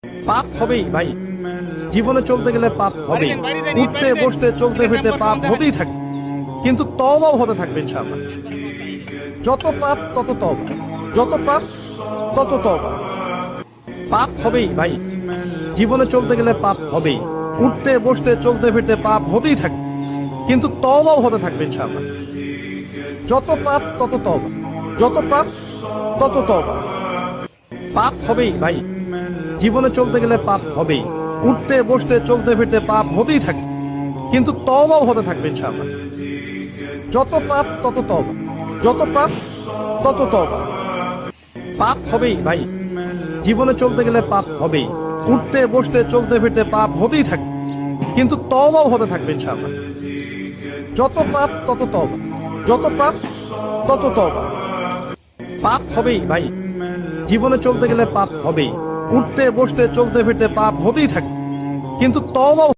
পাপ হবেই ভাই, জীবনে চলতে গেলে পাপ হবেই। উঠতে বসতে চলতে ফিরতে পাপ হতেই থাকে, কিন্তু তওবাও হতে থাকবে ইনশাআল্লাহ। যত পাপ তত তওবা, যত পাপ তত তওবা। পাপ হবেই ভাই, জীবনে চলতে গেলে পাপ হবেই। উঠতে বসতে চলতে ফিরতে পাপ হতেই থাকে, কিন্তু তওবাও হতে থাকবে ইনশাআল্লাহ। যত পাপ তত তওবা, যত পাপ তত তওবা। পাপ হবেই ভাই, জীবনে চলতে গেলে পাপ হবেই। উঠতে বসতে চলতে ফিরতে পাপ হতেই থাকে, কিন্তু তওবাও হতে থাকবে ইনশাআল্লাহ। যত পাপ তত তওবা, যত পাপ তত তওবা। পাপ হবেই ভাই, জীবনে চলতে গেলে পাপ হবেই। উঠতে বসতে চলতে ফিরতে পাপ হতেই থাকে, কিন্তু তওবাও হতে থাকবে ইনশাআল্লাহ। যত পাপ তত তওবা, যত পাপ তত তওবা। পাপ হবেই ভাই, জীবনে চলতে গেলে পাপ হবেই। উঠতে বসতে চলতে ফিরতে পাপ হতেই থাকে, কিন্তু তওবাও